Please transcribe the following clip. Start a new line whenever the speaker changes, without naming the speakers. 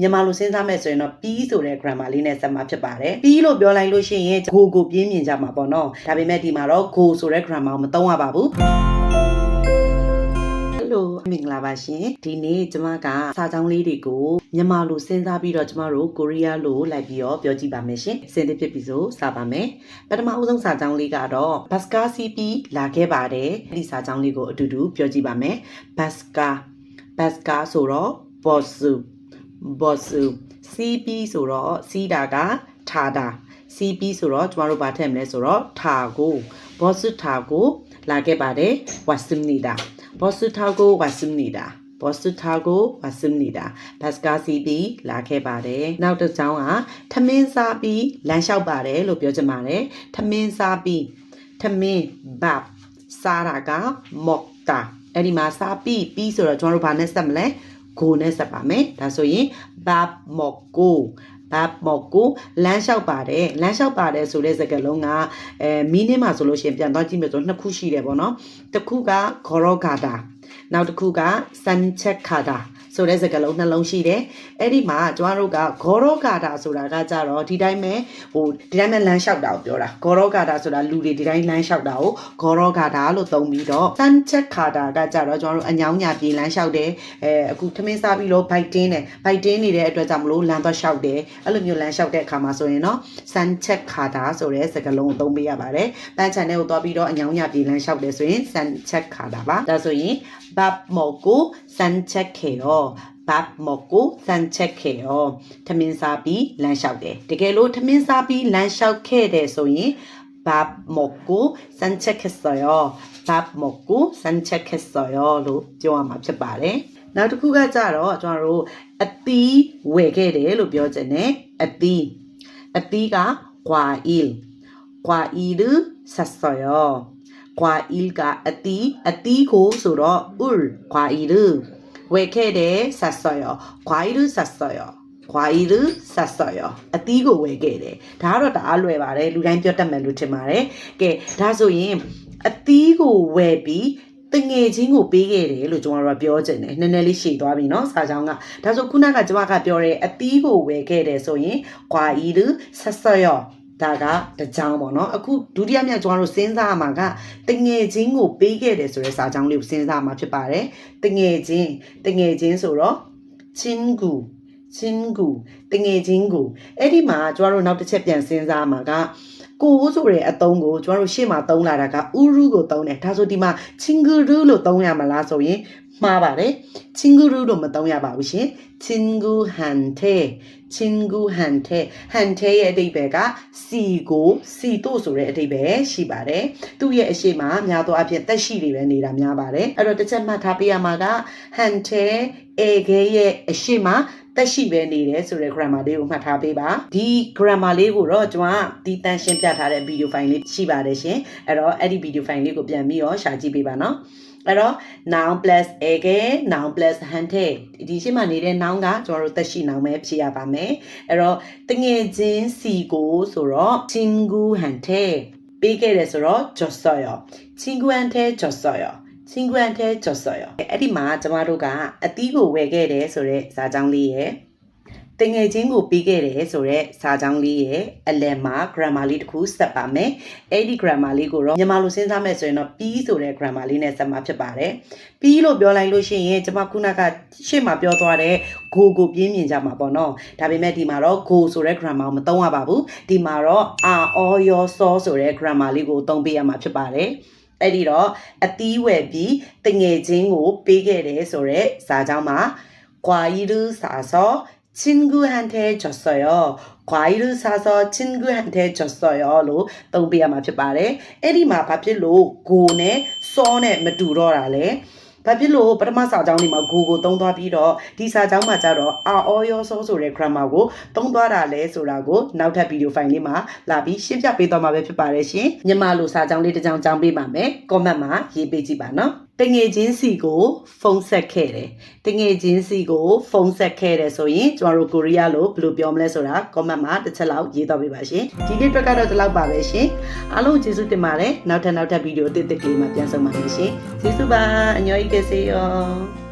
မြန်မာလိုစဉ်းစားမဲ့ဆိုရင်တော့ပြီးဆိုတဲ့ grammar လေးနဲ့ဆက်မှာဖြစ်ပါတယ်ပြီးလို့ပြောလိုက်လို့ရှိရင် go ကိုပြင်းမြင်ကြမှာပေါ့နော်ဒါပေမဲ့ဒီမှာတော့ go ဆိုတဲ့ grammar ကိုမသုံးရပါဘူးမင်္ဂလာပါရှင်ဒီနေ့ကျမကစာကြောင်းလေးတွေကိုမြန်မာလိုစဉ်းစားပြီးတော့ကျမတို့ကိုရီးယားလိုလိုက်ပြီးတော့ပြောကြည့်ပါမယ်ရှင်အစင်သစ်ဖြစ်ပြီဆိုစပါမယ်ပထမအဆုံးစာကြောင်းလေးကတော့ဘတ်စကာစီပီလာခဲ့ပါတယ်ဒီစာကြောင်းလေးကိုအတူတူပြောကြည့်ပါမယ်ဘတ်စကာဆိုတော့ boss CP ဆိုတော့စီးတာကထားတာ CP ဆိုတော့ကျမတို့ဗာထည့်မလဲဆိုတော့ထားကို boss ထားကိုလာခဲ့ပါတယ် 왔습니다 boss ထားကို 왔습니다 boss ထားကို 왔습니다ဘတ်စကာစီပီလာခဲ့ပါတယ်နောက်တစ်ကြောင်းကထမင်းစားပြီးလမ်းလျှောက်ပါတယ်လို့ပြောချင်ပါတယ်ထမင်းစားပြီးထမင်းဘတ်စားတာက 먹다အဲ့ဒီမှာစားပြီးဆိုတော့ကျမတို့ဗာနဲ့ဆက်မလဲကိုနဲ့ဆက်ပါမယ်ဒါဆိုရင် 밥 먹고လမ်းလျှောက်ပါတယ်ဆိုတဲ့စကားလုံးကမီးနင်းမှာဆိုလို့ရှိရင်ပြန်သွားကြည့်မယ်ဆိုနှစ်ခုရှိတယ်ပေါ့နော်တစ်ခုက 걸어가다နောက်တစ်ခုက 산책하다ဆိုတဲ့စကားလုံးနှလုံးရှိတယ်အဲ့ဒီမှာကျမတို့က 걸어가다ဆိုတာကကြတော့ဒီတိုင်းပဲဒီတိုင်းပဲလမ်းလျှောက်တာကိုပြောတာ 걸어가다ဆိုတာလူတွေဒီတိုင်းလမ်းလျှောက်တာကို 걸어가다 လို့သုံးပြီးတော့ 산책하다 ကကြတော့ကျမတို့အညောင်းညာပြေးလမ်းလျှောက်တယ်အခုထမင်းစားပြီးတော့ bike တင်းနေတဲ့အတွက်ကြောင့်မလို့လမ်းသွားလျှောက်တယ်အဲ့လိုမျိုးလမ်းလျှောက်တဲ့အခါမှာဆိုရင်တော့ 산책하다 ဆိုတဲ့စကားလုံးကိုသုံးပေးရပါတယ်ပန်းချန်ထဲကိုသွားပြီးတော့အညောင်းညာပြေးလမ်းလျှောက်တယ်ဆိုရင် 산책하다 ပါဒါဆိုရင်밥 먹고 산책해요. 밥 먹고 산책해요. ထမင်းစားပြီးလမ်းလျှောက်တယ်တကယ်လို့ထမင်းစားပြီးလမ်းလျှောက်ခဲ့တယ်ဆိုရင် 밥 먹고 산책했어요. 밥 먹고 산책했어요 လို့ပြောရမှာဖြစ်ပါတယ်နောက်တစ်ခုကကြတော့ကျွန်တော်တို့အသီးဝယ်ခဲ့တယ်လို့ပြောချင်တယ်အသီးက 과일 샀어요. 과일가 아띠고 소로 울 과일을 왜케데 샀어요. 과일을 샀어요. 아띠고 왜케데 다로 다 알로에 말해 루라인 뼈땀만 루트 말해 게 다소인 아띠고 왜비 등에 진고 빼게래 로 정말 뼈잖아. 너네리 시도 하비노 사장아. 다소 쿠나가 저가 뼈래 아띠고 왜케데 소인 과일을 샀어요. 다가 대장 뭐노အခုဒုတိယမြောက်ကျွန်တော်တို့စဉ်းစားမှာကတငယ်ချင်းကိုပေးခဲ့တယ်ဆိုတဲ့စာကြောင်းလေးကိုစဉ်းစားမှာဖြစ်ပါတယ်တငယ်ချင်းဆိုတော့ 친구တငယ်ချင်းကိုအဲ့ဒီမှာကျွန်တော်တို့နောက်တစ်ချက်ပြန်စဉ်းစားမှာကကိုဆိုတဲ့အသုံးကိုကျွန်တော်တို့ရှေ့မှာသုံးလာတာကဥရုကိုသုံးတယ်ဒါဆိုဒီမှာ 친구루 လို့သုံးရမလားဆိုရင်မှားပါတယ် 친구루 လို့မသုံးရပါဘူးရှင် 친구한테ရဲ့အဓိပ္ပာယ်ကစီတို့ဆိုတဲ့အဓိပ္ပာယ်ရှိပါတယ်သူ့ရဲ့အရှိမများသောအားဖြင့်တက်ရှိတွေပဲနေတာများပါတယ်အဲ့တော့တစ်ချက်မှတ်ထားပေးရမှာက hanté ရဲ့အရှိမတက်ရှိပဲနေတယ်ဆိုတဲ့ grammar လေးကိုမှတ်ထားပေးပါဒီ grammar လေးကိုတော့ကျွန်တော်ဒီတန်းရှင်းပြထားတဲ့ video file လေးရှိပါတယ်ရှင်အဲ့တော့အဲ့ဒီ video file လေးကိုပြန်ပြီးတော့ရှာကြည့်ပေးပါနော်အဲ့တော့ noun plus ege noun plus hante ဒီရှင်းမှာနေတဲ့ noun ကကျွန်တော်တို့သက်ရှိ noun ပဲဖြေရပါမယ်အဲ့တော့တငယ်ချင်းစီကိုဆိုတော့ 친구한테 ပေးခဲ့တယ်ဆိုတော့ 줬어요 친구한테 줬어요အဲ့ဒီမှာကျမတို့ကအသီးကိုဝယ်ခဲ့တယ်ဆိုတဲ့စာကြောင်းလေးရယ်တငယ်ချင်းကိုပေးခဲ့တယ်ဆိုတဲ့စာကြောင်းလေးရယ်အလယ်မှာ grammar လေးတစ်ခုဆက်ပါမယ်အဲ့ဒီ grammar လေးကိုတော့မြန်မာလိုစဉ်းစားမယ်ဆိုရင်တော့ပြီးဆိုတဲ့ grammar လေးနဲ့ဆက်မှာဖြစ်ပါတယ်ပြီးလို့ပြောလိုက်လို့ရှိရင်ကျမခုနကရှေ့မှာပြောသွားတဲ့ go ကိုပြင်းမြင်ကြမှာပေါ့နော်ဒါပေမဲ့ဒီမှာတော့ go ဆိုတဲ့ grammar ကိုမသုံးရပါဘူးဒီမှာတော့ are or your so ဆိုတဲ့ grammar လေးကိုသုံးပေးရမှာဖြစ်ပါတယ်အဲ့ဒီတော့အသီးဝယ်ပြီးတငယ်ချင်းကိုပေးခဲ့တယ်ဆိုတော့စာကြောင်းမှာ 과일을 사서 친구한테 줬어요. 과일을 사서 친구한테 줬어요. လို့သုံးပေးရမှာဖြစ်ပါတယ်အဲ့ဒီမှာဘာဖြစ်လို့ go နဲ့ so နဲ့မတူတော့တာလဲဘာဖြစ်လို့ပထမစာကြောင်းဒီမှာ go ကိုသုံးသွားပြီးတော့ဒီစာကြောင်းမှာကျတော့ are or your so ဆိုတဲ့ grammar ကိုသုံးသွားတာလဲဆိုတာကိုနောက်ထပ် video file လေးမှာလာပြီးရှင်းပြပေးသွားမှာပဲဖြစ်ပါတယ်ရှင်မြန်မာလိုစာကြောင်းလေးတစ်ကြောင်းကြောင်းပေးပါမယ် comment မှာရေးပေးကြည့်ပါနော်တငယ်ချင်းစီကိုဖုန်းဆက်ခဲ့တယ်ဆိုရင်ကျွန်တော်တို့ကိုရီးယားလိုဘယ်လိုပြောမလဲဆိုတာ comment မှာတစ်ချက်လောက်ရေးသွားပေးပါရှင်ဒီနေ့အတွက်ကတော့ဒီလောက်ပါပဲရှင်အားလုံးကျေးဇူးတင်ပါတယ်နောက်ထပ်ဗီဒီယိုအသစ်လေးမှာပြန်ဆုံပါမယ်ရှင်ကျေးဇူးပါ안녕히 계세요